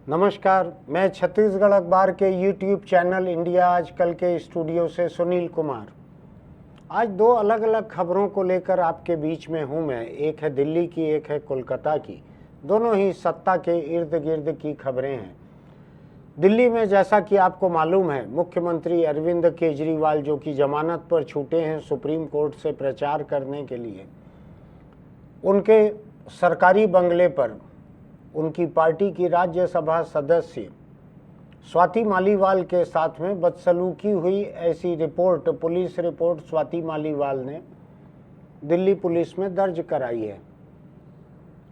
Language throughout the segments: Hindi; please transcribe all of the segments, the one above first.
नमस्कार, मैं छत्तीसगढ़ अखबार के यूट्यूब चैनल इंडिया आजकल के स्टूडियो से सुनील कुमार। आज दो अलग अलग खबरों को लेकर आपके बीच में हूं मैं। एक है दिल्ली की, एक है कोलकाता की। दोनों ही सत्ता के इर्द गिर्द की खबरें हैं। दिल्ली में जैसा कि आपको मालूम है, मुख्यमंत्री अरविंद केजरीवाल जो कि जमानत पर छूटे हैं सुप्रीम कोर्ट से प्रचार करने के लिए, उनके सरकारी बंगले पर उनकी पार्टी की राज्यसभा सदस्य स्वाति मालीवाल के साथ में बदसलूकी हुई, ऐसी report, police report Swati Maliwal ने दिल्ली पुलिस में दर्ज कराई है।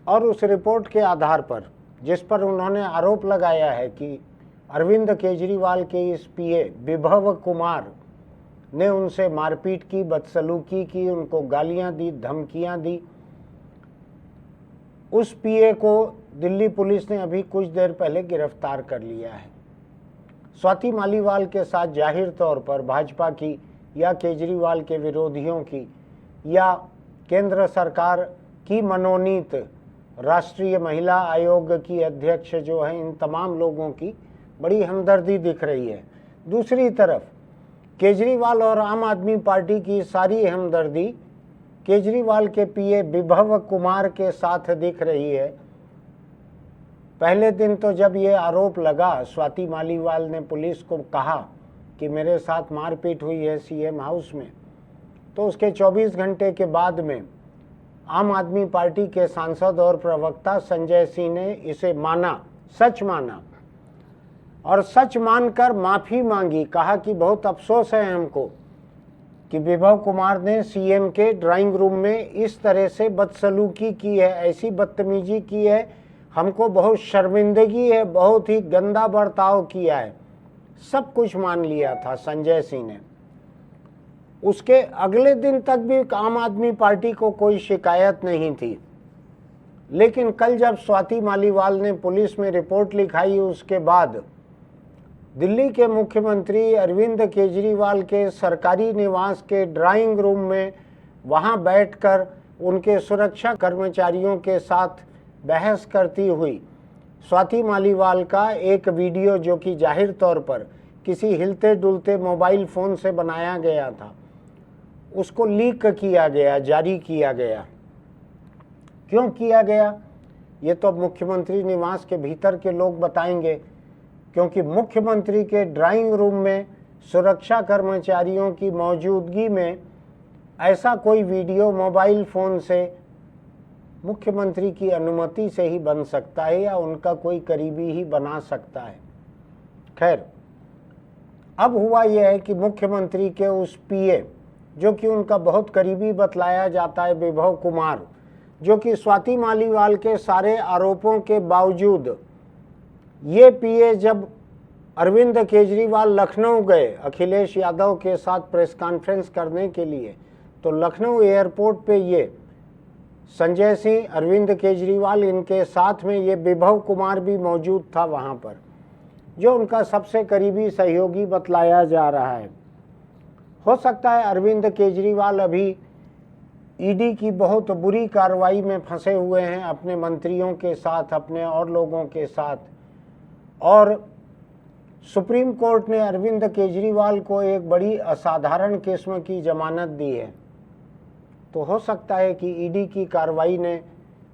और उस रिपोर्ट के आधार पर, जिस पर उन्होंने आरोप लगाया है कि अरविंद केजरीवाल के इस पीए विभव कुमार ने उनसे मारपीट की, बदसलूकी की, उनको गालियां दी, धमकियां दी। उस पीए को दिल्ली पुलिस ने अभी कुछ देर पहले गिरफ्तार कर लिया है। स्वाति मालीवाल के साथ जाहिर तौर पर भाजपा की या केजरीवाल के विरोधियों की या केंद्र सरकार की मनोनीत राष्ट्रीय महिला आयोग की अध्यक्ष जो है, इन तमाम लोगों की बड़ी हमदर्दी दिख रही है। दूसरी तरफ केजरीवाल और आम आदमी पार्टी की सारी हमदर्दी केजरीवाल के पीए विभव कुमार के साथ दिख रही है। पहले दिन तो जब ये आरोप लगा, स्वाति मालीवाल ने पुलिस को कहा कि मेरे साथ मारपीट हुई है सीएम हाउस में, तो उसके 24 घंटे के बाद में आम आदमी पार्टी के सांसद और प्रवक्ता संजय सिंह ने इसे माना, सच माना और सच मानकर माफी मांगी। कहा कि बहुत अफसोस है हमको कि विभव कुमार ने सीएम के ड्राइंग रूम में इस तरह से बदसलूकी की है, ऐसी बदतमीजी की है, हमको बहुत शर्मिंदगी है, बहुत ही गंदा बर्ताव किया है। सब कुछ मान लिया था संजय सिंह ने। उसके अगले दिन तक भी आम आदमी पार्टी को कोई शिकायत नहीं थी, लेकिन कल जब स्वाति मालीवाल ने पुलिस में रिपोर्ट लिखाई, उसके बाद दिल्ली के मुख्यमंत्री अरविंद केजरीवाल के सरकारी निवास के ड्राइंग रूम में वहां बैठकर उनके सुरक्षा कर्मचारियों के साथ बहस करती हुई स्वाति मालीवाल का एक वीडियो, जो कि जाहिर तौर पर किसी हिलते डुलते मोबाइल फोन से बनाया गया था, उसको लीक किया गया, जारी किया गया। क्यों किया गया ये तो अब मुख्यमंत्री निवास के भीतर के लोग बताएंगे, क्योंकि मुख्यमंत्री के ड्राइंग रूम में सुरक्षा कर्मचारियों की मौजूदगी में ऐसा कोई वीडियो मोबाइल फोन से मुख्यमंत्री की अनुमति से ही बन सकता है या उनका कोई करीबी ही बना सकता है। खैर, अब हुआ यह है कि मुख्यमंत्री के उस पीए, जो कि उनका बहुत करीबी बतलाया जाता है, विभव कुमार, जो कि स्वाति मालीवाल के सारे आरोपों के बावजूद, ये पीए जब अरविंद केजरीवाल लखनऊ गए अखिलेश यादव के साथ प्रेस कॉन्फ्रेंस करने के लिए, तो लखनऊ एयरपोर्ट पे ये संजय सिंह, अरविंद केजरीवाल, इनके साथ में ये विभव कुमार भी मौजूद था वहां पर, जो उनका सबसे करीबी सहयोगी बतलाया जा रहा है। हो सकता है अरविंद केजरीवाल अभी ईडी की बहुत बुरी कार्रवाई में फंसे हुए हैं अपने मंत्रियों के साथ, अपने और लोगों के साथ, और सुप्रीम कोर्ट ने अरविंद केजरीवाल को एक बड़ी असाधारण किस्म की जमानत दी है। तो हो सकता है कि ईडी की कार्रवाई ने,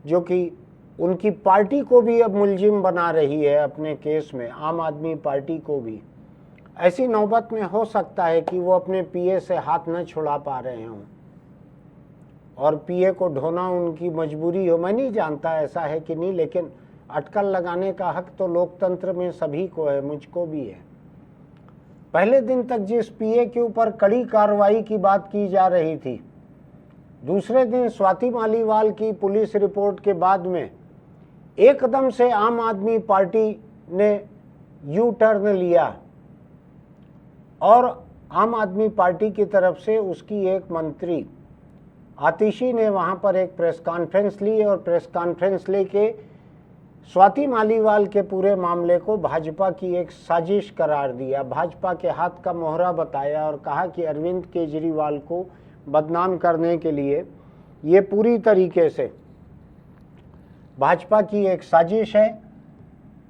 जो कि उनकी पार्टी को भी अब मुलजिम बना रही है अपने केस में, आम आदमी पार्टी को भी, ऐसी नौबत में हो सकता है कि वो अपने पीए से हाथ न छुड़ा पा रहे हों और पीए को ढोना उनकी मजबूरी हो। मैं नहीं जानता ऐसा है कि नहीं, लेकिन अटकल लगाने का हक तो लोकतंत्र में सभी को है, मुझको भी है। पहले दिन तक जिस पीए के ऊपर कड़ी कार्रवाई की बात की जा रही थी, दूसरे दिन स्वाति मालीवाल की पुलिस रिपोर्ट के बाद में एकदम से आम आदमी पार्टी ने यू टर्न लिया और आम आदमी पार्टी की तरफ से उसकी एक मंत्री आतिशी ने वहां पर एक प्रेस कॉन्फ्रेंस ली और प्रेस कॉन्फ्रेंस लेके स्वाति मालीवाल के पूरे मामले को भाजपा की एक साजिश करार दिया, भाजपा के हाथ का मोहरा बताया और कहा कि अरविंद केजरीवाल को बदनाम करने के लिए ये पूरी तरीके से भाजपा की एक साजिश है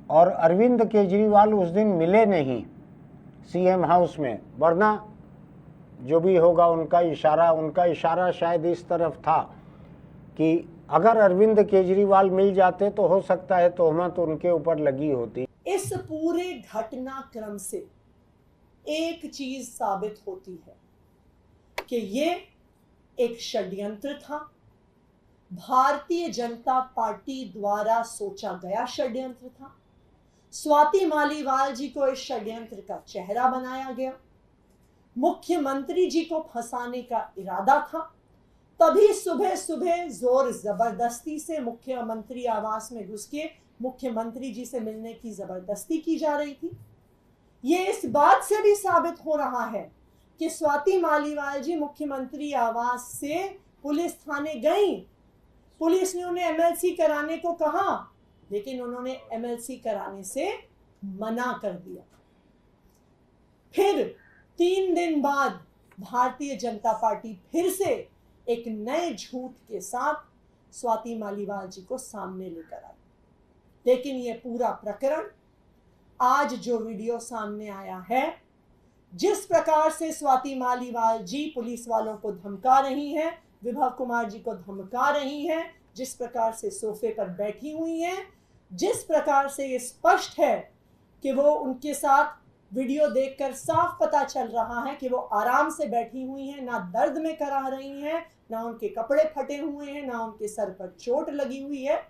और अरविंद केजरीवाल उस दिन मिले नहीं सीएम हाउस में, वरना जो भी होगा उनका इशारा शायद इस तरफ था कि अगर अरविंद केजरीवाल मिल जाते तो हो सकता है तोहमत उनके ऊपर लगी होती। इस पूरे घटनाक्रम से एक चीज साबित होती है कि ये एक षड्यंत्र था, भारतीय जनता पार्टी द्वारा सोचा गया षड्यंत्र था। स्वाति मालीवाल जी को इस षड्यंत्र का चेहरा बनाया गया, मुख्यमंत्री जी को फंसाने का इरादा था। तभी सुबह सुबह जोर जबरदस्ती से मुख्यमंत्री आवास में घुस के मुख्यमंत्री जी से मिलने की जबरदस्ती की जा रही थी। ये इस बात से भी साबित हो रहा है कि स्वाति मालीवाल जी मुख्यमंत्री आवास से पुलिस थाने गई, पुलिस ने उन्हें एमएलसी कराने को कहा, लेकिन उन्होंने एमएलसी कराने से मना कर दिया। फिर 3 दिन बाद भारतीय जनता पार्टी फिर से एक नए झूठ के साथ स्वाति मालीवाल जी को सामने लेकर आई। लेकिन यह पूरा प्रकरण, आज जो वीडियो सामने आया है, जिस प्रकार से स्वाति मालीवाल जी पुलिस वालों को धमका रही हैं, विभव कुमार जी को धमका रही हैं, जिस प्रकार से सोफे पर बैठी हुई हैं, जिस प्रकार से ये स्पष्ट है कि वो उनके साथ वीडियो देखकर साफ पता चल रहा है कि वो आराम से बैठी हुई हैं, ना दर्द में कराह रही हैं, ना उनके कपड़े फटे हुए हैं, ना उनके सर पर चोट लगी हुई है।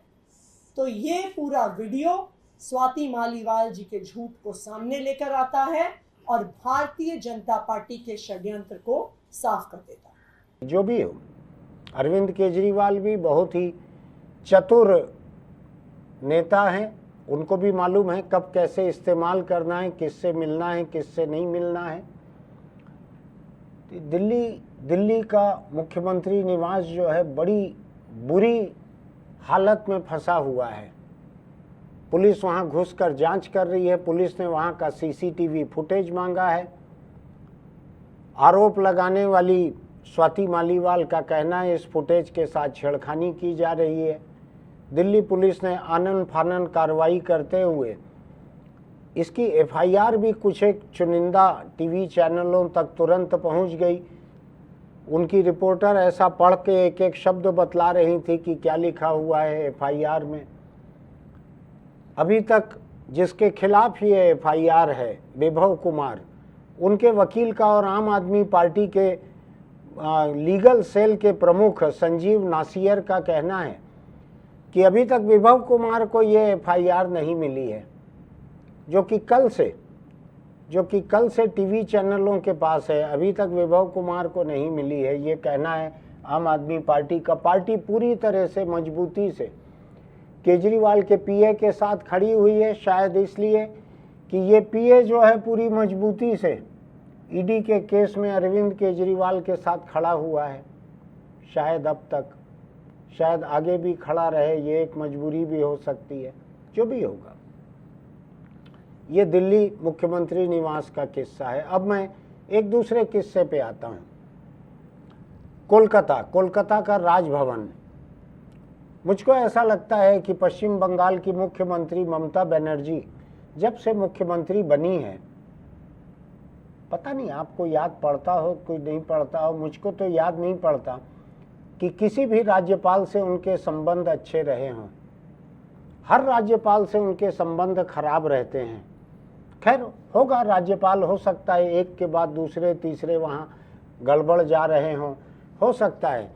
तो ये पूरा वीडियो स्वाति मालीवाल जी के झूठ को सामने लेकर आता है और भारतीय जनता पार्टी के षड्यंत्र को साफ कर देता है। जो भी हो, अरविंद केजरीवाल भी बहुत ही चतुर नेता हैं, उनको भी मालूम है कब कैसे इस्तेमाल करना है, किससे मिलना है, किससे नहीं मिलना है। दिल्ली का मुख्यमंत्री निवास जो है बड़ी बुरी हालत में फंसा हुआ है। पुलिस वहां घुसकर जांच कर रही है, पुलिस ने वहां का सीसीटीवी फुटेज मांगा है। आरोप लगाने वाली स्वाति मालीवाल का कहना है इस फुटेज के साथ छेड़खानी की जा रही है। दिल्ली पुलिस ने आनन फानन कार्रवाई करते हुए इसकी एफआईआर भी कुछ एक चुनिंदा टीवी चैनलों तक तुरंत पहुंच गई। उनकी रिपोर्टर ऐसा पढ़ के एक एक शब्द बतला रही थी कि क्या लिखा हुआ है एफआईआर में। अभी तक जिसके खिलाफ ये एफआईआर है, विभव कुमार, उनके वकील का और आम आदमी पार्टी के लीगल सेल के प्रमुख संजीव नासियर का कहना है कि अभी तक विभव कुमार को ये एफआईआर नहीं मिली है, जो कि कल से टीवी चैनलों के पास है। अभी तक विभव कुमार को नहीं मिली है, ये कहना है आम आदमी पार्टी का। पार्टी पूरी तरह से मजबूती से केजरीवाल के पीए के साथ खड़ी हुई है, शायद इसलिए कि ये पीए जो है पूरी मजबूती से ईडी के केस में अरविंद केजरीवाल के साथ खड़ा हुआ है। शायद अब तक, शायद आगे भी खड़ा रहे, ये एक मजबूरी भी हो सकती है। जो भी होगा, ये दिल्ली मुख्यमंत्री निवास का किस्सा है। अब मैं एक दूसरे किस्से पे आता हूँ। कोलकाता का राजभवन। मुझको ऐसा लगता है कि पश्चिम बंगाल की मुख्यमंत्री ममता बनर्जी जब से मुख्यमंत्री बनी है, पता नहीं आपको याद पड़ता हो कोई नहीं पड़ता हो, मुझको तो याद नहीं पड़ता कि किसी भी राज्यपाल से उनके संबंध अच्छे रहे हों। हर राज्यपाल से उनके संबंध खराब रहते हैं। खैर होगा, राज्यपाल हो सकता है एक के बाद दूसरे तीसरे वहाँ गड़बड़ जा रहे हों। हो सकता है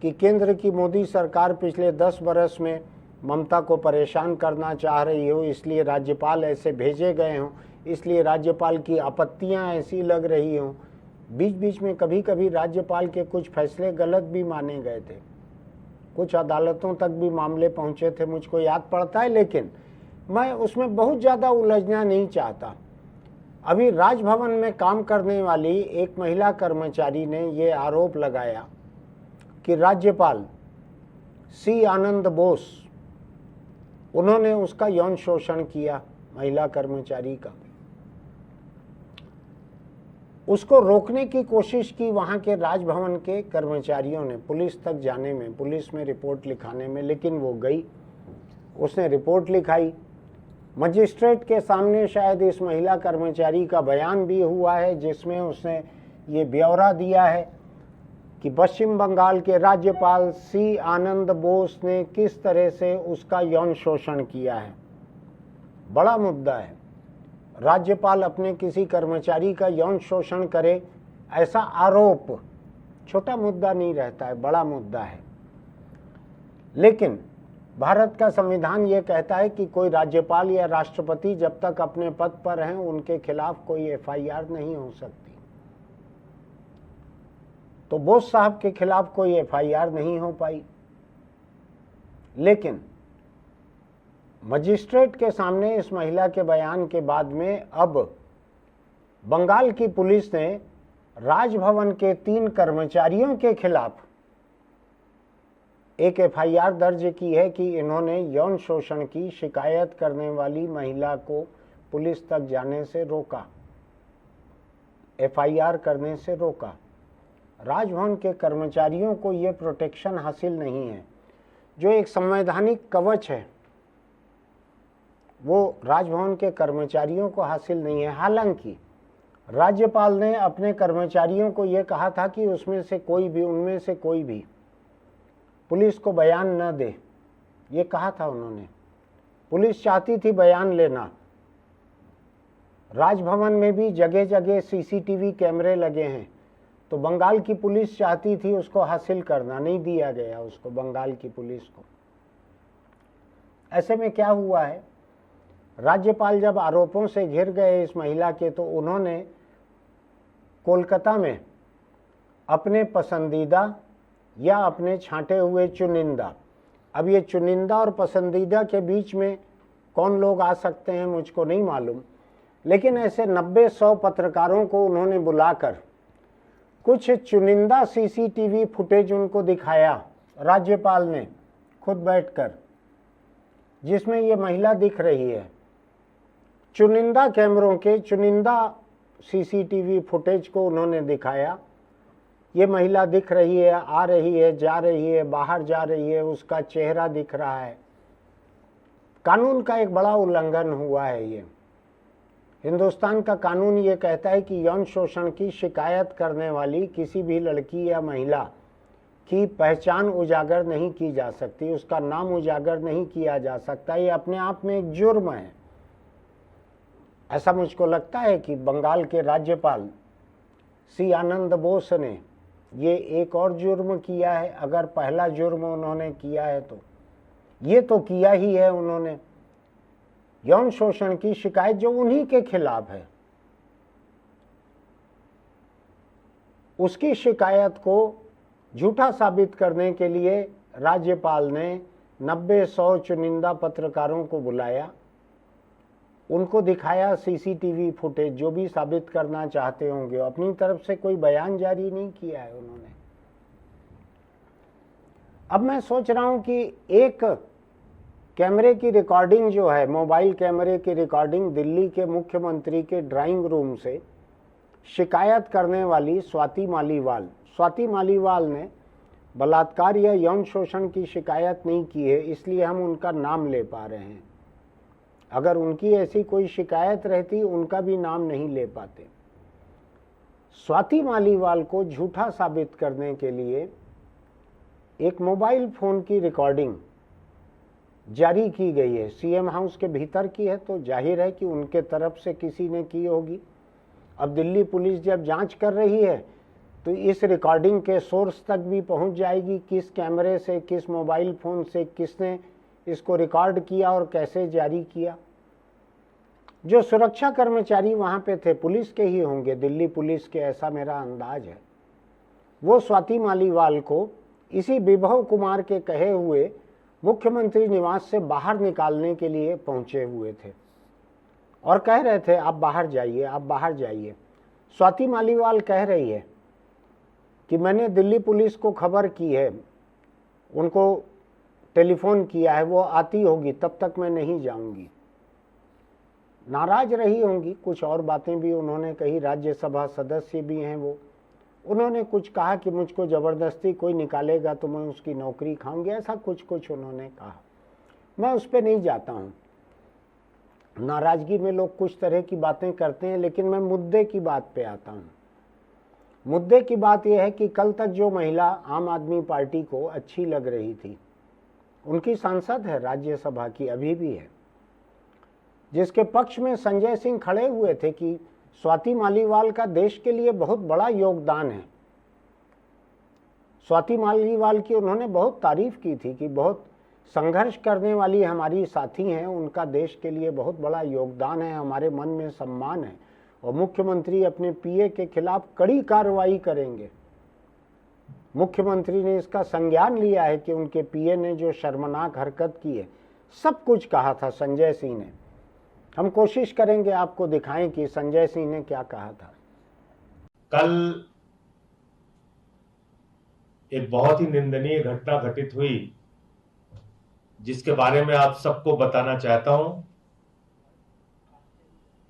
कि केंद्र की मोदी सरकार पिछले 10 बरस में ममता को परेशान करना चाह रही हो, इसलिए राज्यपाल ऐसे भेजे गए हों, इसलिए राज्यपाल की आपत्तियां ऐसी लग रही हों। बीच बीच में कभी कभी राज्यपाल के कुछ फैसले गलत भी माने गए थे, कुछ अदालतों तक भी मामले पहुंचे थे, मुझको याद पड़ता है। लेकिन मैं उसमें बहुत ज़्यादा उलझना नहीं चाहता। अभी राजभवन में काम करने वाली एक महिला कर्मचारी ने ये आरोप लगाया कि राज्यपाल सी आनंद बोस, उन्होंने उसका यौन शोषण किया, महिला कर्मचारी का। उसको रोकने की कोशिश की वहाँ के राजभवन के कर्मचारियों ने, पुलिस तक जाने में, पुलिस में रिपोर्ट लिखाने में, लेकिन वो गई, उसने रिपोर्ट लिखाई। मजिस्ट्रेट के सामने शायद इस महिला कर्मचारी का बयान भी हुआ है, जिसमें उसने ये ब्यौरा दिया है कि पश्चिम बंगाल के राज्यपाल सी आनंद बोस ने किस तरह से उसका यौन शोषण किया है। बड़ा मुद्दा है, राज्यपाल अपने किसी कर्मचारी का यौन शोषण करे, ऐसा आरोप छोटा मुद्दा नहीं रहता है, बड़ा मुद्दा है। लेकिन भारत का संविधान ये कहता है कि कोई राज्यपाल या राष्ट्रपति जब तक अपने पद पर हैं उनके खिलाफ कोई एफआईआर नहीं हो सकती। तो बोस साहब के खिलाफ कोई एफआईआर नहीं हो पाई, लेकिन मजिस्ट्रेट के सामने इस महिला के बयान के बाद में अब बंगाल की पुलिस ने राजभवन के 3 कर्मचारियों के खिलाफ एक एफआईआर दर्ज की है कि इन्होंने यौन शोषण की शिकायत करने वाली महिला को पुलिस तक जाने से रोका, एफआईआर करने से रोका। राजभवन के कर्मचारियों को ये प्रोटेक्शन हासिल नहीं है, जो एक संवैधानिक कवच है वो राजभवन के कर्मचारियों को हासिल नहीं है। हालांकि राज्यपाल ने अपने कर्मचारियों को ये कहा था कि उनमें से कोई भी पुलिस को बयान न दे, ये कहा था उन्होंने। पुलिस चाहती थी बयान लेना। राजभवन में भी जगह जगह सीसीटीवी कैमरे लगे हैं, तो बंगाल की पुलिस चाहती थी उसको हासिल करना, नहीं दिया गया उसको बंगाल की पुलिस को। ऐसे में क्या हुआ है, राज्यपाल जब आरोपों से घिर गए इस महिला के, तो उन्होंने कोलकाता में अपने पसंदीदा या अपने छांटे हुए चुनिंदा, अब ये चुनिंदा और पसंदीदा के बीच में कौन लोग आ सकते हैं मुझको नहीं मालूम, लेकिन ऐसे 90-100 पत्रकारों को उन्होंने बुलाकर कुछ चुनिंदा सीसीटीवी फुटेज उनको दिखाया राज्यपाल ने खुद बैठकर, जिसमें ये महिला दिख रही है। चुनिंदा कैमरों के चुनिंदा सीसीटीवी फुटेज को उन्होंने दिखाया। ये महिला दिख रही है, आ रही है, जा रही है, बाहर जा रही है, उसका चेहरा दिख रहा है। कानून का एक बड़ा उल्लंघन हुआ है। ये हिंदुस्तान का कानून ये कहता है कि यौन शोषण की शिकायत करने वाली किसी भी लड़की या महिला की पहचान उजागर नहीं की जा सकती, उसका नाम उजागर नहीं किया जा सकता। ये अपने आप में एक जुर्म है। ऐसा मुझको लगता है कि बंगाल के राज्यपाल सी आनंद बोस ने ये एक और जुर्म किया है। अगर पहला जुर्म उन्होंने किया है तो ये तो किया ही है उन्होंने। यौन शोषण की शिकायत जो उन्हीं के खिलाफ है, उसकी शिकायत को झूठा साबित करने के लिए राज्यपाल ने 90-100 चुनिंदा पत्रकारों को बुलाया, उनको दिखाया सीसीटीवी फुटेज, जो भी साबित करना चाहते होंगे। अपनी तरफ से कोई बयान जारी नहीं किया है उन्होंने। अब मैं सोच रहा हूं कि एक कैमरे की रिकॉर्डिंग जो है, मोबाइल कैमरे की रिकॉर्डिंग दिल्ली के मुख्यमंत्री के ड्राइंग रूम से शिकायत करने वाली स्वाति मालीवाल ने बलात्कार या यौन शोषण की शिकायत नहीं की है, इसलिए हम उनका नाम ले पा रहे हैं। अगर उनकी ऐसी कोई शिकायत रहती उनका भी नाम नहीं ले पाते। स्वाति मालीवाल को झूठा साबित करने के लिए एक मोबाइल फोन की रिकॉर्डिंग जारी की गई है। सीएम हाउस के भीतर की है, तो जाहिर है कि उनके तरफ से किसी ने की होगी। अब दिल्ली पुलिस जब जांच कर रही है तो इस रिकॉर्डिंग के सोर्स तक भी पहुंच जाएगी, किस कैमरे से, किस मोबाइल फोन से किसने इसको रिकॉर्ड किया और कैसे जारी किया। जो सुरक्षा कर्मचारी वहां पे थे पुलिस के ही होंगे, दिल्ली पुलिस के, ऐसा मेरा अंदाज है। वो स्वाति मालीवाल को इसी विभव कुमार के कहे हुए मुख्यमंत्री निवास से बाहर निकालने के लिए पहुंचे हुए थे और कह रहे थे आप बाहर जाइए, आप बाहर जाइए। स्वाति मालीवाल कह रही है कि मैंने दिल्ली पुलिस को खबर की है, उनको टेलीफोन किया है, वो आती होगी, तब तक मैं नहीं जाऊंगी। नाराज रही होंगी, कुछ और बातें भी उन्होंने कही। राज्यसभा सदस्य भी हैं वो, उन्होंने कुछ कहा कि मुझको ज़बरदस्ती कोई निकालेगा तो मैं उसकी नौकरी खाऊंगी, ऐसा कुछ उन्होंने कहा। मैं उस पर नहीं जाता हूँ। नाराजगी में लोग कुछ तरह की बातें करते हैं, लेकिन मैं मुद्दे की बात पे आता हूँ। मुद्दे की बात यह है कि कल तक जो महिला आम आदमी पार्टी को अच्छी लग रही थी, उनकी सांसद है राज्यसभा की, अभी भी है, जिसके पक्ष में संजय सिंह खड़े हुए थे कि स्वाति मालीवाल का देश के लिए बहुत बड़ा योगदान है। स्वाति मालीवाल की उन्होंने बहुत तारीफ की थी कि बहुत संघर्ष करने वाली हमारी साथी हैं, उनका देश के लिए बहुत बड़ा योगदान है, हमारे मन में सम्मान है और मुख्यमंत्री अपने पीए के खिलाफ कड़ी कार्रवाई करेंगे। मुख्यमंत्री ने इसका संज्ञान लिया है कि उनके पीए ने जो शर्मनाक हरकत की है, सब कुछ कहा था संजय सिंह ने। हम कोशिश करेंगे आपको दिखाएं कि संजय सिंह ने क्या कहा था। कल एक बहुत ही निंदनीय घटना घटित हुई, जिसके बारे में आप सबको बताना चाहता हूं।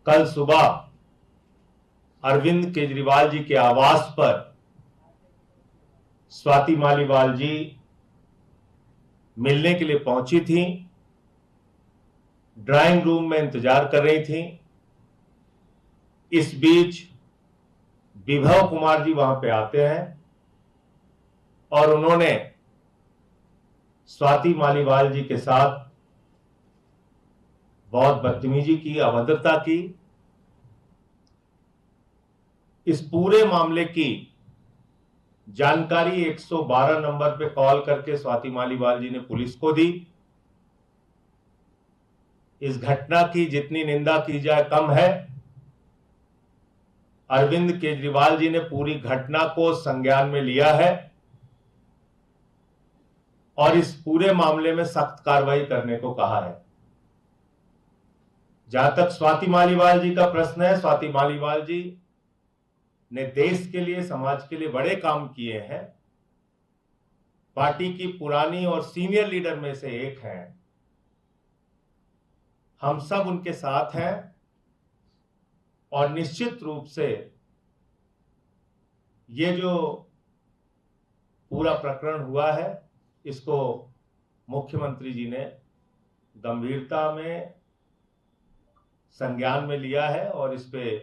कल सुबह अरविंद केजरीवाल जी के आवास पर स्वाति मालीवाल जी मिलने के लिए पहुंची थी, ड्राइंग रूम में इंतजार कर रही थी। इस बीच विभव कुमार जी वहां पे आते हैं और उन्होंने स्वाति मालीवाल जी के साथ बहुत बदतमीजी की, अभद्रता की। इस पूरे मामले की जानकारी 112 नंबर पे कॉल करके स्वाति मालीवाल जी ने पुलिस को दी। इस घटना की जितनी निंदा की जाए कम है। अरविंद केजरीवाल जी ने पूरी घटना को संज्ञान में लिया है और इस पूरे मामले में सख्त कार्रवाई करने को कहा है। जहां तक स्वाति मालीवाल जी का प्रश्न है, स्वाति मालीवाल जी ने देश के लिए, समाज के लिए बड़े काम किए हैं। पार्टी की पुरानी और सीनियर लीडर में से एक हैं। हम सब उनके साथ हैं और निश्चित रूप से ये जो पूरा प्रकरण हुआ है, इसको मुख्यमंत्री जी ने गंभीरता में संज्ञान में लिया है और इस पे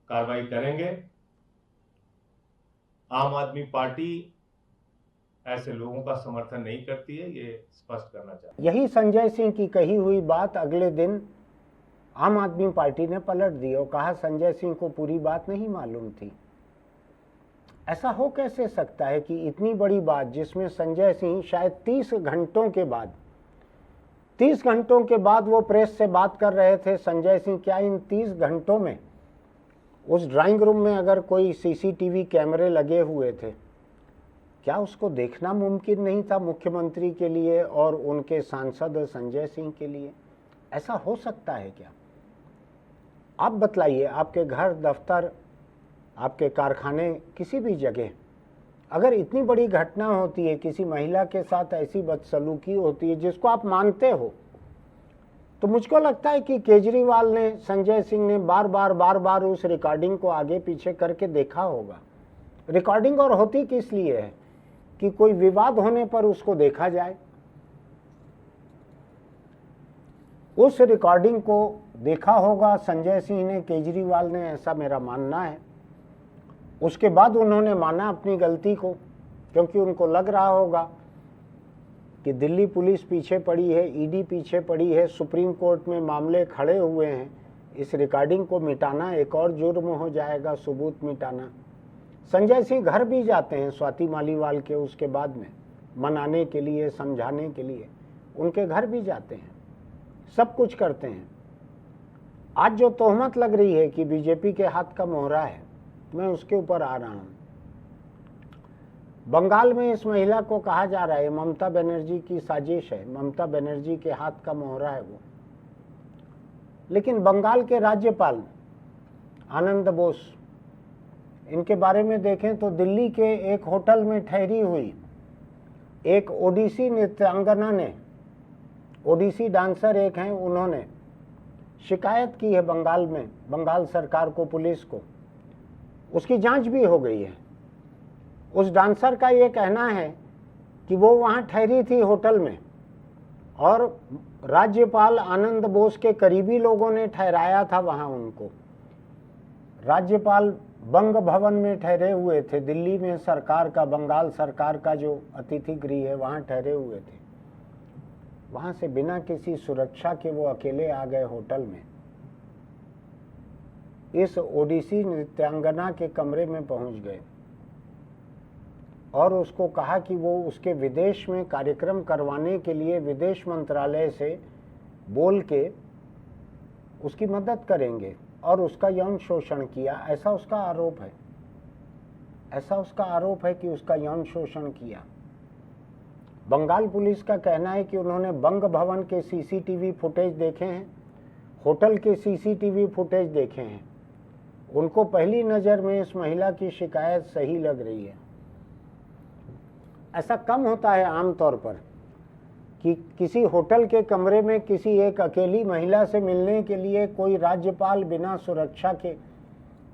कार्रवाई करेंगे। आम आदमी पार्टी ऐसे लोगों का समर्थन नहीं करती है, ये स्पष्ट करना चाहते हैं। यही संजय सिंह की कही हुई बात अगले दिन आम आदमी पार्टी ने पलट दी और कहा संजय सिंह को पूरी बात नहीं मालूम थी। ऐसा हो कैसे सकता है कि इतनी बड़ी बात, जिसमें संजय सिंह शायद 30 घंटों के बाद वो प्रेस से बात कर रहे थे। संजय सिंह, क्या इन 30 घंटों में उस ड्राइंग रूम में अगर कोई सीसीटीवी कैमरे लगे हुए थे, क्या उसको देखना मुमकिन नहीं था मुख्यमंत्री के लिए और उनके सांसद संजय सिंह के लिए? ऐसा हो सकता है क्या? आप बतलाइए, आपके घर, दफ्तर, आपके कारखाने, किसी भी जगह अगर इतनी बड़ी घटना होती है, किसी महिला के साथ ऐसी बदसलूकी होती है जिसको आप मानते हो, तो मुझको लगता है कि केजरीवाल ने, संजय सिंह ने बार बार उस रिकॉर्डिंग को आगे पीछे करके देखा होगा। रिकॉर्डिंग और होती किस लिए है कि कोई विवाद होने पर उसको देखा जाए। उस रिकॉर्डिंग को देखा होगा संजय सिंह ने, केजरीवाल ने, ऐसा मेरा मानना है। उसके बाद उन्होंने माना अपनी गलती को, क्योंकि उनको लग रहा होगा कि दिल्ली पुलिस पीछे पड़ी है, ईडी पीछे पड़ी है, सुप्रीम कोर्ट में मामले खड़े हुए हैं, इस रिकॉर्डिंग को मिटाना एक और जुर्म हो जाएगा, सबूत मिटाना। संजय सिंह घर भी जाते हैं स्वाति मालीवाल के उसके बाद में, मनाने के लिए, समझाने के लिए उनके घर भी जाते हैं, सब कुछ करते हैं। आज जो तोहमत लग रही है कि बीजेपी के हाथ का मोहरा है, मैं उसके ऊपर आ रहा हूं। बंगाल में इस महिला को कहा जा रहा है ममता बनर्जी की साजिश है, ममता बनर्जी के हाथ का मोहरा है वो। लेकिन बंगाल के राज्यपाल आनंद बोस, इनके बारे में देखें तो दिल्ली के एक होटल में ठहरी हुई एक ओडिसी नृत्यांगना ने, ओडिसी डांसर एक हैं, उन्होंने शिकायत की है बंगाल में, बंगाल सरकार को, पुलिस को। उसकी जांच भी हो गई है। उस डांसर का ये कहना है कि वो वहाँ ठहरी थी होटल में और राज्यपाल आनंद बोस के करीबी लोगों ने ठहराया था वहाँ उनको। राज्यपाल बंग भवन में ठहरे हुए थे, दिल्ली में सरकार का, बंगाल सरकार का जो अतिथि गृह है वहाँ ठहरे हुए थे। वहाँ से बिना किसी सुरक्षा के वो अकेले आ गए होटल में। इस ओडिसी नृत्यांगना के कमरे में पहुँच गए और उसको कहा कि वो उसके विदेश में कार्यक्रम करवाने के लिए विदेश मंत्रालय से बोल के उसकी मदद करेंगे, और उसका यौन शोषण किया, ऐसा उसका आरोप है। ऐसा उसका आरोप है कि उसका यौन शोषण किया। बंगाल पुलिस का कहना है कि उन्होंने बंग भवन के सीसीटीवी फुटेज देखे हैं, होटल के सीसीटीवी फुटेज देखे हैं। उनको पहली नज़र में इस महिला की शिकायत सही लग रही है। ऐसा कम होता है आमतौर पर कि किसी होटल के कमरे में किसी एक अकेली महिला से मिलने के लिए कोई राज्यपाल बिना सुरक्षा के,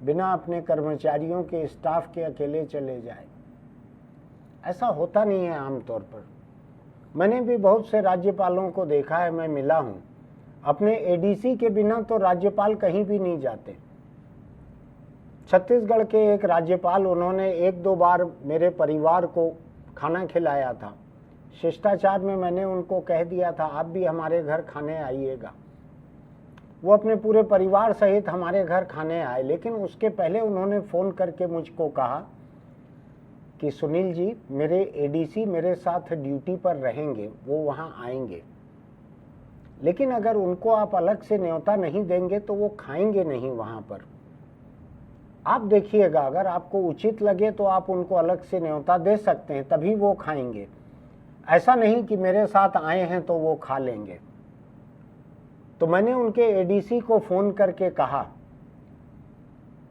बिना अपने कर्मचारियों के, स्टाफ के अकेले चले जाए। ऐसा होता नहीं है आमतौर पर। मैंने भी बहुत से राज्यपालों को देखा है, मैं मिला हूँ। अपने एडीसी के बिना तो राज्यपाल कहीं भी नहीं जाते। छत्तीसगढ़ के एक राज्यपाल, उन्होंने एक दो बार मेरे परिवार को खाना खिलाया था। शिष्टाचार में मैंने उनको कह दिया था आप भी हमारे घर खाने आइएगा। वो अपने पूरे परिवार सहित हमारे घर खाने आए, लेकिन उसके पहले उन्होंने फ़ोन करके मुझको कहा कि सुनील जी, मेरे एडीसी मेरे साथ ड्यूटी पर रहेंगे, वो वहाँ आएंगे, लेकिन अगर उनको आप अलग से न्योता नहीं देंगे तो वो खाएंगे नहीं वहाँ पर। आप देखिएगा, अगर आपको उचित लगे तो आप उनको अलग से न्योता दे सकते हैं, तभी वो खाएंगे। ऐसा नहीं कि मेरे साथ आए हैं तो वो खा लेंगे। तो मैंने उनके एडीसी को फ़ोन करके कहा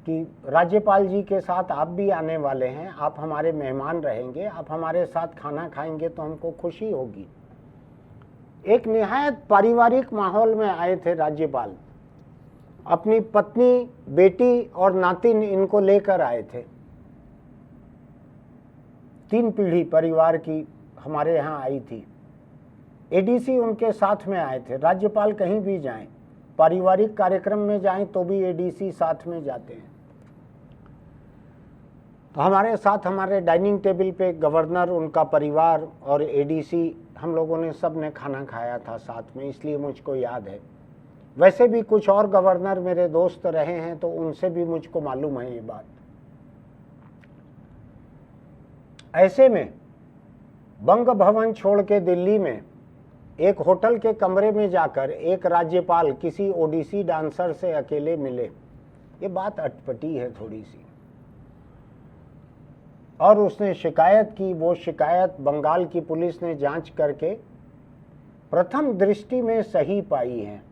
कि राज्यपाल जी के साथ आप भी आने वाले हैं, आप हमारे मेहमान रहेंगे, आप हमारे साथ खाना खाएंगे तो हमको खुशी होगी। एक निहायत पारिवारिक माहौल में आए थे राज्यपाल, अपनी पत्नी, बेटी और नातिन इनको लेकर आए थे। 3 पीढ़ी परिवार की हमारे यहाँ आई थी। एडीसी उनके साथ में आए थे। राज्यपाल कहीं भी जाएं, पारिवारिक कार्यक्रम में जाएं तो भी एडीसी साथ में जाते हैं। तो हमारे साथ हमारे डाइनिंग टेबल पे गवर्नर, उनका परिवार और एडीसी, हम लोगों ने सब ने खाना खाया था साथ में, इसलिए मुझको याद है। वैसे भी कुछ और गवर्नर मेरे दोस्त रहे हैं तो उनसे भी मुझको मालूम है ये बात। ऐसे में बंग भवन छोड़ के दिल्ली में एक होटल के कमरे में जाकर एक राज्यपाल किसी ओडिसी डांसर से अकेले मिले, ये बात अटपटी है थोड़ी सी। और उसने शिकायत की। वो शिकायत बंगाल की पुलिस ने जांच करके प्रथम दृष्टि में सही पाई है।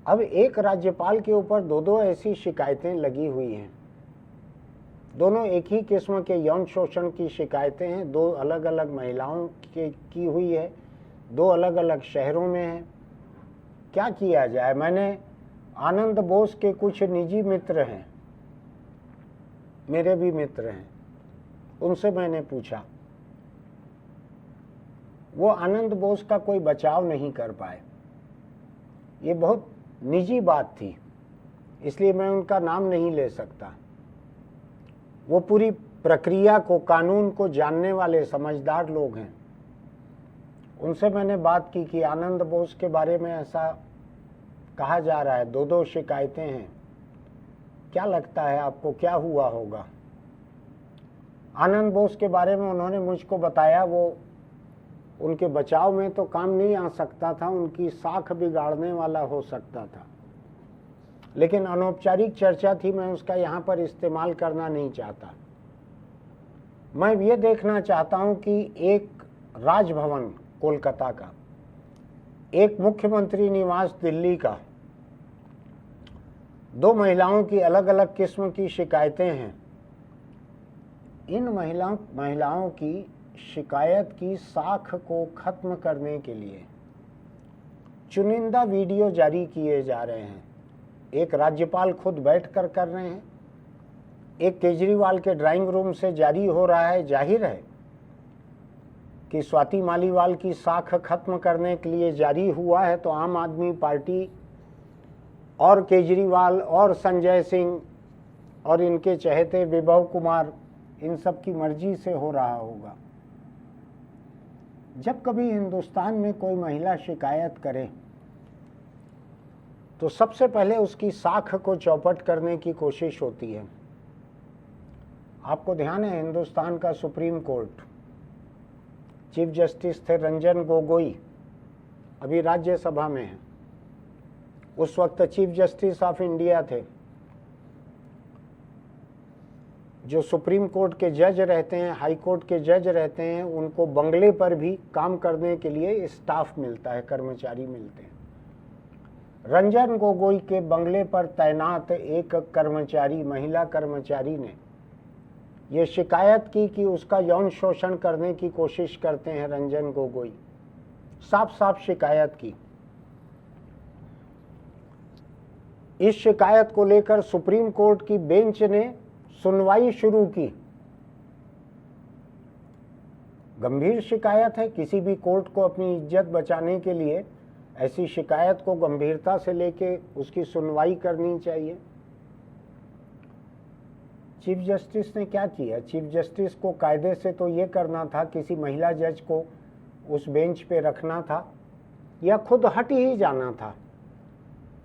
अब एक राज्यपाल के ऊपर दो ऐसी शिकायतें लगी हुई हैं। दोनों एक ही किस्म के यौन शोषण की शिकायतें हैं। 2 अलग अलग महिलाओं की हुई है, 2 अलग अलग शहरों में है। क्या किया जाए? मैंने आनंद बोस के कुछ निजी मित्र हैं, मेरे भी मित्र हैं, उनसे मैंने पूछा। वो आनंद बोस का कोई बचाव नहीं कर पाए। ये बहुत निजी बात थी, इसलिए मैं उनका नाम नहीं ले सकता। वो पूरी प्रक्रिया को, कानून को जानने वाले समझदार लोग हैं। उनसे मैंने बात की कि आनंद बोस के बारे में ऐसा कहा जा रहा है, 2 शिकायतें हैं, क्या लगता है आपको, क्या हुआ होगा? आनंद बोस के बारे में उन्होंने मुझको बताया वो उनके बचाव में तो काम नहीं आ सकता था, उनकी साख बिगाड़ने वाला हो सकता था। लेकिन अनौपचारिक चर्चा थी, मैं उसका यहाँ पर इस्तेमाल करना नहीं चाहता। मैं ये देखना चाहता हूँ कि एक राजभवन कोलकाता का, एक मुख्यमंत्री निवास दिल्ली का, 2 महिलाओं की अलग अलग किस्म की शिकायतें हैं। इन महिलाओं की शिकायत की साख को खत्म करने के लिए चुनिंदा वीडियो जारी किए जा रहे हैं। एक राज्यपाल खुद बैठकर कर रहे हैं, एक केजरीवाल के ड्राइंग रूम से जारी हो रहा है। जाहिर है कि स्वाति मालीवाल की साख खत्म करने के लिए जारी हुआ है, तो आम आदमी पार्टी और केजरीवाल और संजय सिंह और इनके चहेते विभव कुमार, इन सब की मर्जी से हो रहा होगा। जब कभी हिंदुस्तान में कोई महिला शिकायत करे तो सबसे पहले उसकी साख को चौपट करने की कोशिश होती है। आपको ध्यान है, हिंदुस्तान का सुप्रीम कोर्ट, चीफ जस्टिस थे रंजन गोगोई, अभी राज्यसभा में हैं, उस वक्त चीफ जस्टिस ऑफ इंडिया थे। जो सुप्रीम कोर्ट के जज रहते हैं, हाई कोर्ट के जज रहते हैं, उनको बंगले पर भी काम करने के लिए स्टाफ मिलता है, कर्मचारी मिलते हैं। रंजन गोगोई के बंगले पर तैनात एक कर्मचारी, महिला कर्मचारी ने ये शिकायत की कि उसका यौन शोषण करने की कोशिश करते हैं रंजन गोगोई। साफ साफ शिकायत की। इस शिकायत को लेकर सुप्रीम कोर्ट की बेंच ने सुनवाई शुरू की। गंभीर शिकायत है, किसी भी कोर्ट को अपनी इज्जत बचाने के लिए ऐसी शिकायत को गंभीरता से लेके उसकी सुनवाई करनी चाहिए। चीफ जस्टिस ने क्या किया? चीफ जस्टिस को कायदे से तो ये करना था, किसी महिला जज को उस बेंच पे रखना था या खुद हट ही जाना था।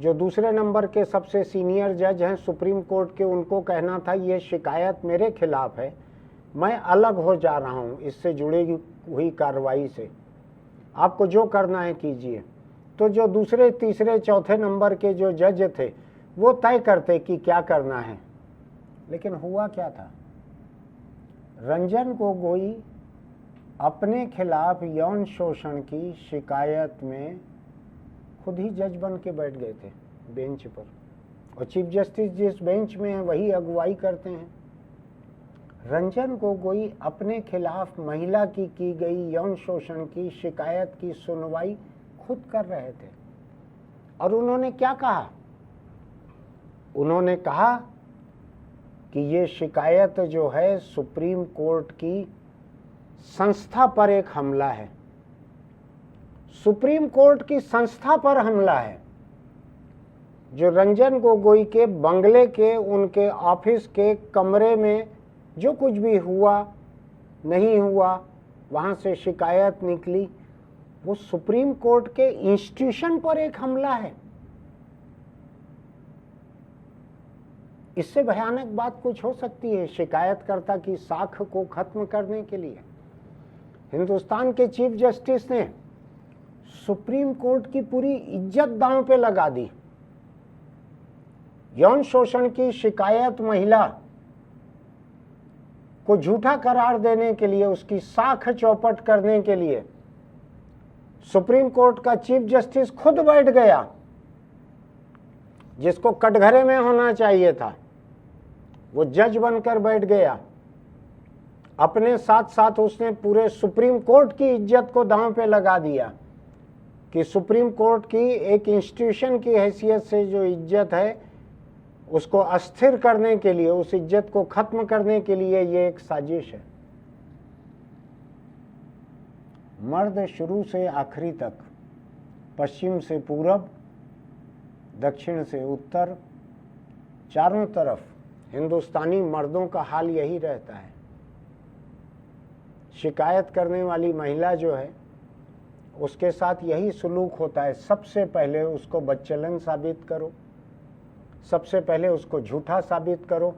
जो दूसरे नंबर के सबसे सीनियर जज हैं सुप्रीम कोर्ट के, उनको कहना था ये शिकायत मेरे खिलाफ है, मैं अलग हो जा रहा हूँ इससे जुड़ी हुई कार्रवाई से, आपको जो करना है कीजिए। तो जो दूसरे तीसरे चौथे नंबर के जो जज थे वो तय करते कि क्या करना है। लेकिन हुआ क्या था? रंजन गोगोई अपने खिलाफ यौन शोषण की शिकायत में खुद ही जज बन के बैठ गए थे बेंच पर, और चीफ जस्टिस जिस बेंच में है वही अगुवाई करते हैं। रंजन गोगोई अपने खिलाफ महिला की गई यौन शोषण की शिकायत की सुनवाई खुद कर रहे थे। और उन्होंने क्या कहा? उन्होंने कहा कि ये शिकायत जो है सुप्रीम कोर्ट की संस्था पर एक हमला है, सुप्रीम कोर्ट की संस्था पर हमला है। जो रंजन गोगोई के बंगले के, उनके ऑफिस के कमरे में जो कुछ भी हुआ नहीं हुआ, वहां से शिकायत निकली, वो सुप्रीम कोर्ट के इंस्टीट्यूशन पर एक हमला है। इससे भयानक बात कुछ हो सकती है? शिकायतकर्ता की साख को खत्म करने के लिए हिंदुस्तान के चीफ जस्टिस ने सुप्रीम कोर्ट की पूरी इज्जत दांव पे लगा दी। यौन शोषण की शिकायत महिला को झूठा करार देने के लिए, उसकी साख चौपट करने के लिए सुप्रीम कोर्ट का चीफ जस्टिस खुद बैठ गया। जिसको कटघरे में होना चाहिए था वो जज बनकर बैठ गया। अपने साथ साथ उसने पूरे सुप्रीम कोर्ट की इज्जत को दांव पे लगा दिया कि सुप्रीम कोर्ट की एक इंस्टीट्यूशन की हैसियत से जो इज्जत है उसको अस्थिर करने के लिए, उस इज्जत को खत्म करने के लिए ये एक साजिश है। मर्द शुरू से आखिरी तक, पश्चिम से पूरब, दक्षिण से उत्तर, चारों तरफ हिंदुस्तानी मर्दों का हाल यही रहता है। शिकायत करने वाली महिला जो है उसके साथ यही सुलूक होता है। सबसे पहले उसको बदचलन साबित करो, सबसे पहले उसको झूठा साबित करो,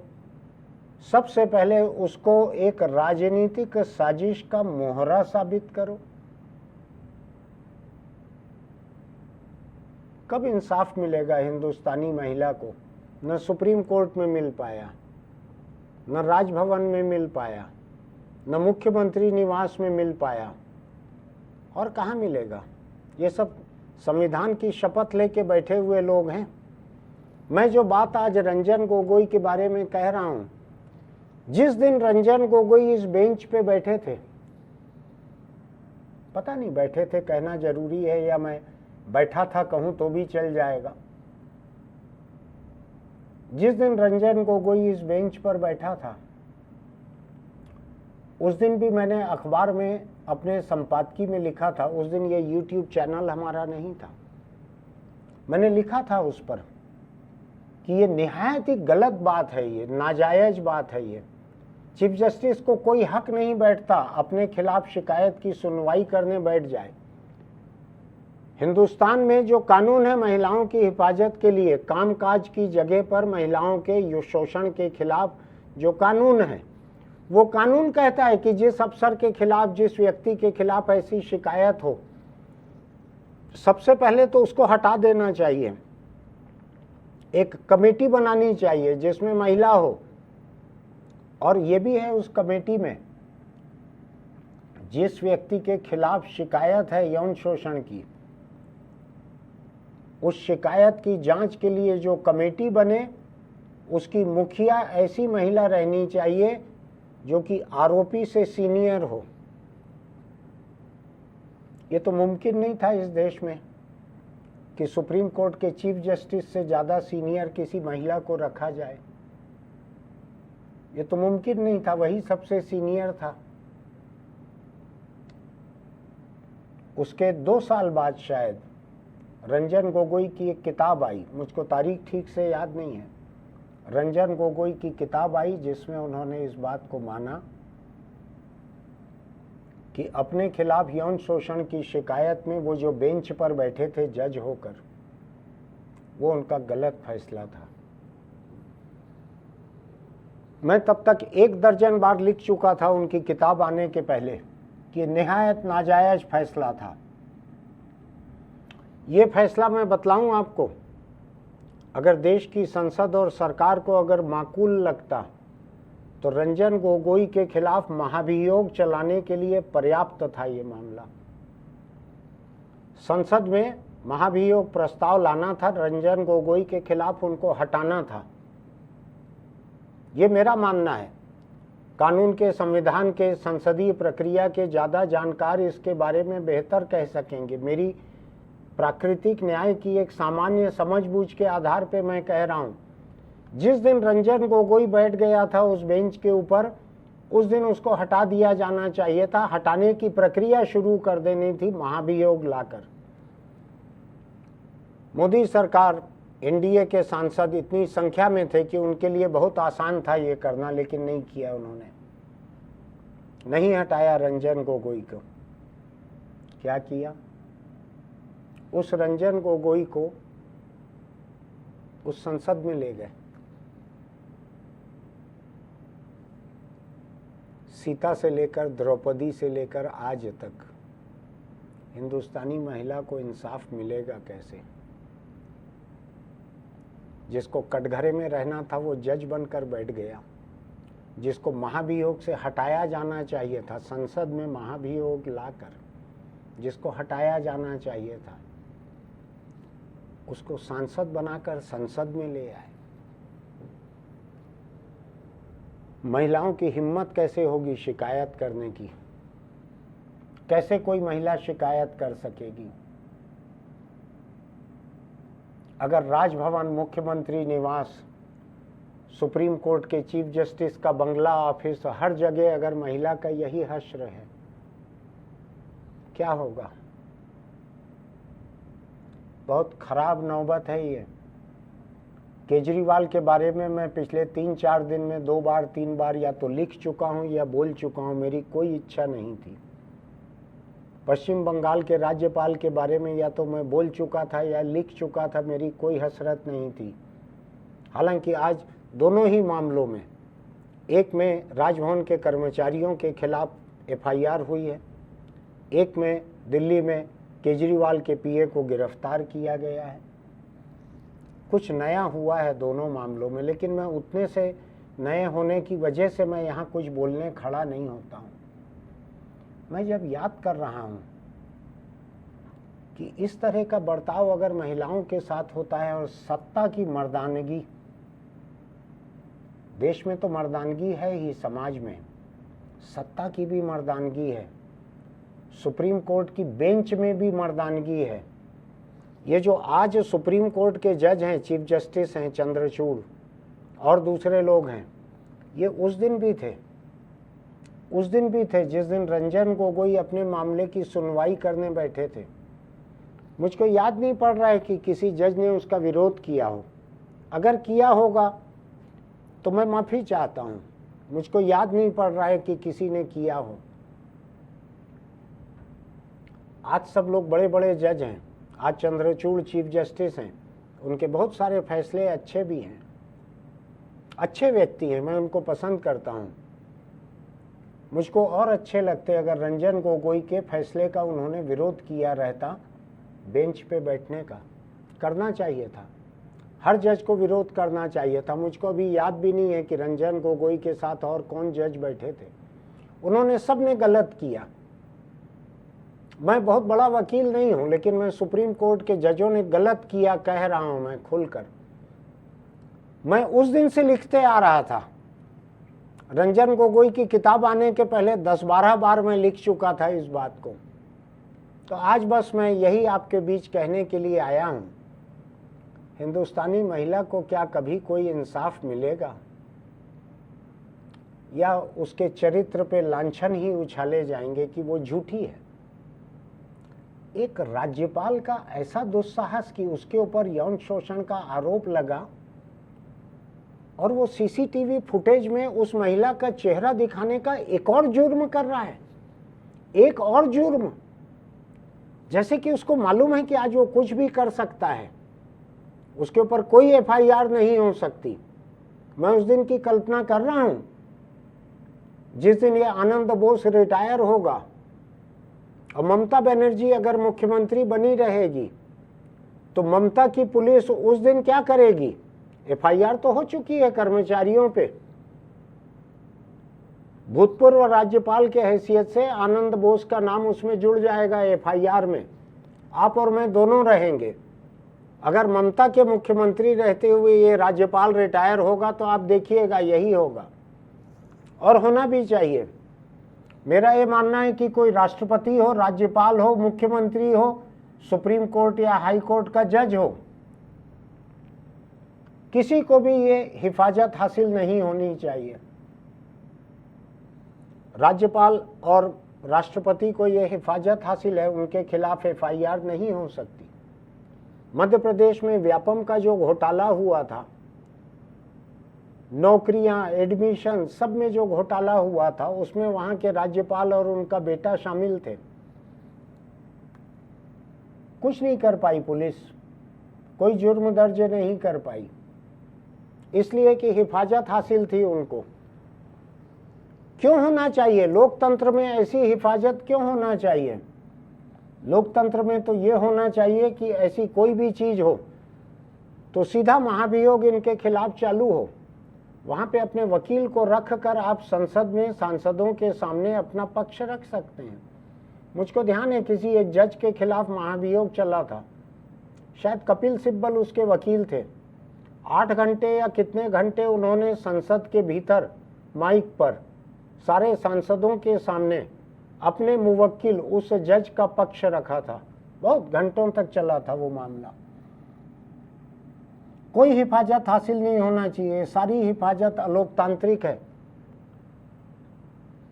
सबसे पहले उसको एक राजनीतिक साजिश का मोहरा साबित करो। कब इंसाफ मिलेगा हिंदुस्तानी महिला को? न सुप्रीम कोर्ट में मिल पाया, न राजभवन में मिल पाया, न मुख्यमंत्री निवास में मिल पाया, और कहाँ मिलेगा? ये सब संविधान की शपथ लेके बैठे हुए लोग हैं। मैं जो बात आज रंजन गोगोई के बारे में कह रहा हूं, जिस दिन रंजन गोगोई इस बेंच पे बैठे थे, पता नहीं बैठे थे कहना जरूरी है या मैं बैठा था कहूं तो भी चल जाएगा। जिस दिन रंजन गोगोई इस बेंच पर बैठा था उस दिन भी मैंने अखबार में अपने संपादकीय में लिखा था, उस दिन ये YouTube चैनल हमारा नहीं था, मैंने लिखा था उस पर कि ये निहायत ही गलत बात है, ये नाजायज बात है। ये चीफ जस्टिस को कोई हक नहीं बैठता अपने खिलाफ शिकायत की सुनवाई करने बैठ जाए। हिंदुस्तान में जो कानून है महिलाओं की हिफाजत के लिए, कामकाज की जगह पर महिलाओं के शोषण के खिलाफ जो कानून है, वो कानून कहता है कि जिस अफसर के खिलाफ, जिस व्यक्ति के खिलाफ ऐसी शिकायत हो, सबसे पहले तो उसको हटा देना चाहिए। एक कमेटी बनानी चाहिए जिसमें महिला हो, और ये भी है उस कमेटी में जिस व्यक्ति के खिलाफ शिकायत है यौन शोषण की, उस शिकायत की जांच के लिए जो कमेटी बने, उसकी मुखिया ऐसी महिला रहनी चाहिए जो कि आरोपी से सीनियर हो। ये तो मुमकिन नहीं था इस देश में कि सुप्रीम कोर्ट के चीफ जस्टिस से ज़्यादा सीनियर किसी महिला को रखा जाए। ये तो मुमकिन नहीं था, वही सबसे सीनियर था। उसके 2 साल बाद शायद रंजन गोगोई की एक किताब आई, मुझको तारीख ठीक से याद नहीं है, रंजन गोगोई की किताब आई जिसमें उन्होंने इस बात को माना कि अपने खिलाफ यौन शोषण की शिकायत में वो जो बेंच पर बैठे थे जज होकर, वो उनका गलत फैसला था। मैं तब तक 1 दर्जन बार लिख चुका था उनकी किताब आने के पहले कि निहायत नाजायज फैसला था। ये फैसला मैं बतलाऊं आपको, अगर देश की संसद और सरकार को अगर माकूल लगता तो रंजन गोगोई के खिलाफ महाभियोग चलाने के लिए पर्याप्त था ये मामला। संसद में महाभियोग प्रस्ताव लाना था, रंजन गोगोई के खिलाफ उनको हटाना था। ये मेरा मानना है। कानून के, संविधान के, संसदीय प्रक्रिया के ज़्यादा जानकार इसके बारे में बेहतर कह सकेंगे। मेरी प्राकृतिक न्याय की एक सामान्य समझबूझ के आधार पे मैं कह रहा हूँ, जिस दिन रंजन गोगोई बैठ गया था उस बेंच के ऊपर, उस दिन उसको हटा दिया जाना चाहिए था। हटाने की प्रक्रिया शुरू कर देनी थी महाभियोग लाकर। मोदी सरकार, एनडीए के सांसद इतनी संख्या में थे कि उनके लिए बहुत आसान था ये करना, लेकिन नहीं किया उन्होंने, नहीं हटाया रंजन गोगोई को। क्या किया? उस रंजन गोगोई को उस संसद में ले गए। सीता से लेकर द्रौपदी से लेकर आज तक हिंदुस्तानी महिला को इंसाफ मिलेगा कैसे? जिसको कटघरे में रहना था वो जज बनकर बैठ गया। जिसको महाभियोग से हटाया जाना चाहिए था, संसद में महाभियोग लाकर जिसको हटाया जाना चाहिए था, उसको सांसद बनाकर संसद में ले आए। महिलाओं की हिम्मत कैसे होगी शिकायत करने की? कैसे कोई महिला शिकायत कर सकेगी? अगर राजभवन, मुख्यमंत्री निवास, सुप्रीम कोर्ट के चीफ जस्टिस का बंगला, ऑफिस, हर जगह अगर महिला का यही हश्र है, क्या होगा? बहुत खराब नौबत है ये। केजरीवाल के बारे में मैं पिछले 3-4 दिन में 2 बार 3 बार या तो लिख चुका हूँ या बोल चुका हूँ, मेरी कोई इच्छा नहीं थी। पश्चिम बंगाल के राज्यपाल के बारे में या तो मैं बोल चुका था या लिख चुका था, मेरी कोई हसरत नहीं थी। हालांकि आज दोनों ही मामलों में, एक में राजभवन के कर्मचारियों के खिलाफ एफआईआर हुई है, एक में दिल्ली में केजरीवाल के पीए को गिरफ्तार किया गया है। कुछ नया हुआ है दोनों मामलों में, लेकिन मैं उतने से नए होने की वजह से मैं यहाँ कुछ बोलने खड़ा नहीं होता हूँ। मैं जब याद कर रहा हूँ कि इस तरह का बर्ताव अगर महिलाओं के साथ होता है, और सत्ता की मर्दानगी, देश में तो मर्दानगी है ही, समाज में सत्ता की भी मर्दानगी है, सुप्रीम कोर्ट की बेंच में भी मर्दानगी है। ये जो आज सुप्रीम कोर्ट के जज हैं, चीफ जस्टिस हैं चंद्रचूड़ और दूसरे लोग हैं, ये उस दिन भी थे। उस दिन भी थे जिस दिन रंजन गोगोई अपने मामले की सुनवाई करने बैठे थे। मुझको याद नहीं पड़ रहा है कि किसी जज ने उसका विरोध किया हो। अगर किया होगा तो मैं माफ़ी चाहता हूँ। मुझको याद नहीं पड़ रहा है कि किसी ने किया हो। आज सब लोग बड़े बड़े जज हैं। आज चंद्रचूड़ चीफ जस्टिस हैं। उनके बहुत सारे फैसले अच्छे भी हैं, अच्छे व्यक्ति हैं, मैं उनको पसंद करता हूँ। मुझको और अच्छे लगते अगर रंजन गोगोई के फैसले का उन्होंने विरोध किया रहता, बेंच पे बैठने का। करना चाहिए था, हर जज को विरोध करना चाहिए था। मुझको अभी याद भी नहीं है कि रंजन गोगोई के साथ और कौन जज बैठे थे। उन्होंने सब ने गलत किया। मैं बहुत बड़ा वकील नहीं हूं, लेकिन मैं सुप्रीम कोर्ट के जजों ने गलत किया कह रहा हूं मैं खुलकर। मैं उस दिन से लिखते आ रहा था। रंजन गोगोई की किताब आने के पहले 10-12 बार मैं लिख चुका था इस बात को। तो आज बस मैं यही आपके बीच कहने के लिए आया हूं। हिंदुस्तानी महिला को क्या कभी कोई इंसाफ मिलेगा, या उसके चरित्र पे लांछन ही उछाले जाएंगे कि वो झूठी है। एक राज्यपाल का ऐसा दुस्साहस कि उसके ऊपर यौन शोषण का आरोप लगा और वो सीसीटीवी फुटेज में उस महिला का चेहरा दिखाने का एक और जुर्म कर रहा है। एक और जुर्म, जैसे कि उसको मालूम है कि आज वो कुछ भी कर सकता है, उसके ऊपर कोई एफआईआर नहीं हो सकती। मैं उस दिन की कल्पना कर रहा हूं जिस दिन ये आनंद बोस रिटायर होगा और ममता बनर्जी अगर मुख्यमंत्री बनी रहेगी तो ममता की पुलिस उस दिन क्या करेगी। एफआईआर तो हो चुकी है कर्मचारियों पे। भूतपूर्व राज्यपाल के हैसियत से आनंद बोस का नाम उसमें जुड़ जाएगा एफआईआर में। आप और मैं दोनों रहेंगे। अगर ममता के मुख्यमंत्री रहते हुए ये राज्यपाल रिटायर होगा तो आप देखिएगा यही होगा, और होना भी चाहिए। मेरा ये मानना है कि कोई राष्ट्रपति हो, राज्यपाल हो, मुख्यमंत्री हो, सुप्रीम कोर्ट या हाई कोर्ट का जज हो, किसी को भी ये हिफाजत हासिल नहीं होनी चाहिए। राज्यपाल और राष्ट्रपति को ये हिफाजत हासिल है, उनके खिलाफ एफआईआर नहीं हो सकती। मध्य प्रदेश में व्यापम का जो घोटाला हुआ था, नौकरियां, एडमिशन, सब में जो घोटाला हुआ था, उसमें वहां के राज्यपाल और उनका बेटा शामिल थे। कुछ नहीं कर पाई पुलिस, कोई जुर्म दर्ज नहीं कर पाई, इसलिए कि हिफाजत हासिल थी उनको। क्यों होना चाहिए लोकतंत्र में ऐसी हिफाजत, क्यों होना चाहिए? लोकतंत्र में तो ये होना चाहिए कि ऐसी कोई भी चीज हो तो सीधा महाभियोग इनके खिलाफ चालू हो। वहां पे अपने वकील को रख कर आप संसद में सांसदों के सामने अपना पक्ष रख सकते हैं। मुझको ध्यान है किसी एक जज के खिलाफ महाभियोग चला था, शायद कपिल सिब्बल उसके वकील थे। 8 घंटे या कितने घंटे उन्होंने संसद के भीतर माइक पर सारे सांसदों के सामने अपने मुवक्किल उस जज का पक्ष रखा था। बहुत घंटों तक चला था वो मामला। कोई हिफाजत हासिल नहीं होना चाहिए, सारी हिफाजत अलोकतांत्रिक है।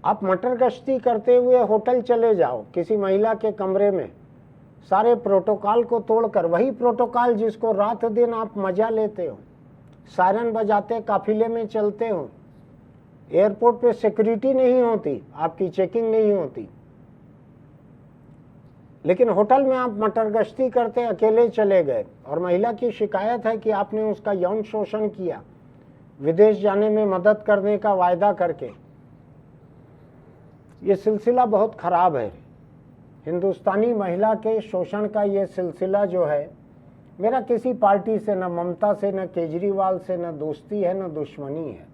आप मटर गश्ती करते हुए होटल चले जाओ, किसी महिला के कमरे में, सारे प्रोटोकॉल को तोड़कर, वही प्रोटोकॉल जिसको रात दिन आप मजा लेते हो, सायरन बजाते काफिले में चलते हो, एयरपोर्ट पे सिक्योरिटी नहीं होती, आपकी चेकिंग नहीं होती, लेकिन होटल में आप मटर गश्ती करते अकेले चले गए और महिला की शिकायत है कि आपने उसका यौन शोषण किया, विदेश जाने में मदद करने का वायदा करके। ये सिलसिला बहुत खराब है। हिंदुस्तानी महिला के शोषण का ये सिलसिला जो है, मेरा किसी पार्टी से, न ममता से, न केजरीवाल से, न दोस्ती है, न दुश्मनी है।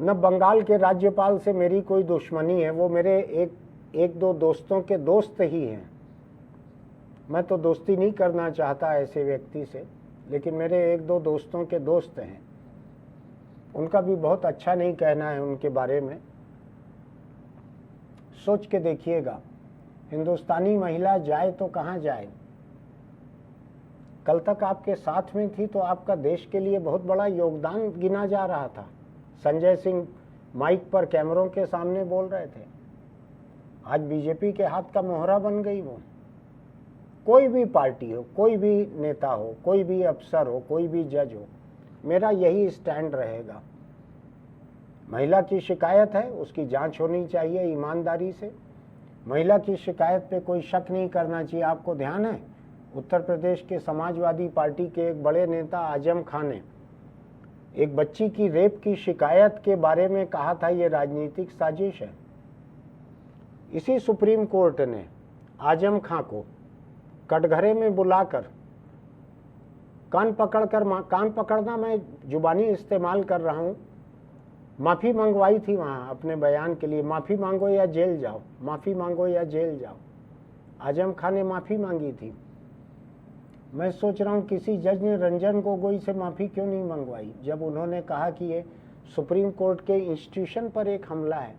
न बंगाल के राज्यपाल से मेरी कोई दुश्मनी है, वो मेरे एक दो दोस्तों के दोस्त ही हैं। मैं तो दोस्ती नहीं करना चाहता ऐसे व्यक्ति से, लेकिन मेरे 1-2 दोस्तों के दोस्त हैं। उनका भी बहुत अच्छा नहीं कहना है उनके बारे में। सोच के देखिएगा, हिंदुस्तानी महिला जाए तो कहाँ जाए। कल तक आपके साथ में थी तो आपका देश के लिए बहुत बड़ा योगदान गिना जा रहा था। संजय सिंह माइक पर कैमरों के सामने बोल रहे थे। आज बीजेपी के हाथ का मोहरा बन गई वो। कोई भी पार्टी हो, कोई भी नेता हो, कोई भी अफसर हो, कोई भी जज हो, मेरा यही स्टैंड रहेगा। महिला की शिकायत है, उसकी जांच होनी चाहिए ईमानदारी से। महिला की शिकायत पे कोई शक नहीं करना चाहिए। आपको ध्यान है, उत्तर प्रदेश के समाजवादी पार्टी के एक बड़े नेता आजम खान ने एक बच्ची की रेप की शिकायत के बारे में कहा था ये राजनीतिक साजिश है। इसी सुप्रीम कोर्ट ने आजम खान को कटघरे में बुलाकर कान पकड़ना मैं जुबानी इस्तेमाल कर रहा हूँ, माफ़ी मंगवाई थी वहाँ अपने बयान के लिए। माफ़ी मांगो या जेल जाओ, माफ़ी मांगो या जेल जाओ। आजम खान ने माफ़ी मांगी थी। मैं सोच रहा हूँ किसी जज ने रंजन गोगोई से माफ़ी क्यों नहीं मंगवाई, जब उन्होंने कहा कि ये सुप्रीम कोर्ट के इंस्टीट्यूशन पर एक हमला है।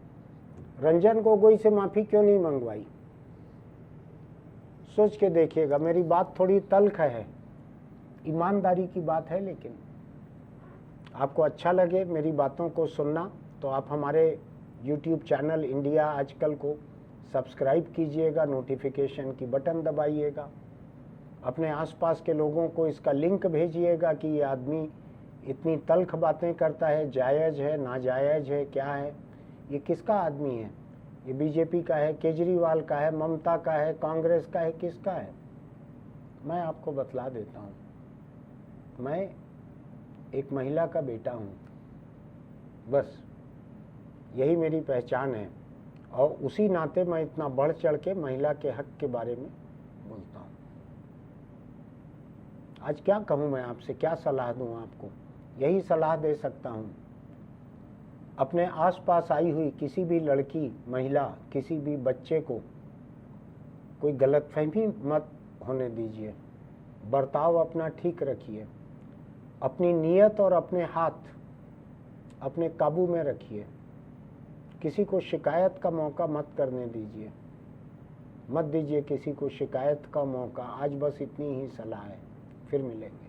रंजन गोगोई से माफ़ी क्यों नहीं मंगवाई? सोच के देखिएगा। मेरी बात थोड़ी तल्ख है, ईमानदारी की बात है, लेकिन आपको अच्छा लगे मेरी बातों को सुनना तो आप हमारे YouTube चैनल इंडिया आजकल को सब्सक्राइब कीजिएगा, नोटिफिकेशन की बटन दबाइएगा, अपने आसपास के लोगों को इसका लिंक भेजिएगा कि ये आदमी इतनी तल्ख बातें करता है, जायज़ है, नाजायज़ है, क्या है, ये किसका आदमी है? ये बीजेपी का है, केजरीवाल का है, ममता का है, कांग्रेस का है, किसका है? मैं आपको बतला देता हूँ, मैं एक महिला का बेटा हूँ, बस यही मेरी पहचान है। और उसी नाते मैं इतना बढ़ चढ़ के महिला के हक के बारे में बोलता हूँ। आज क्या कहूँ मैं आपसे, क्या सलाह दूँ आपको? यही सलाह दे सकता हूँ, अपने आसपास आई हुई किसी भी लड़की, महिला, किसी भी बच्चे को कोई गलतफहमी मत होने दीजिए। बर्ताव अपना ठीक रखिए, अपनी नीयत और अपने हाथ अपने काबू में रखिए। किसी को शिकायत का मौका मत करने दीजिए, मत दीजिए किसी को शिकायत का मौका। आज बस इतनी ही सलाह है, फिर मिलेंगे।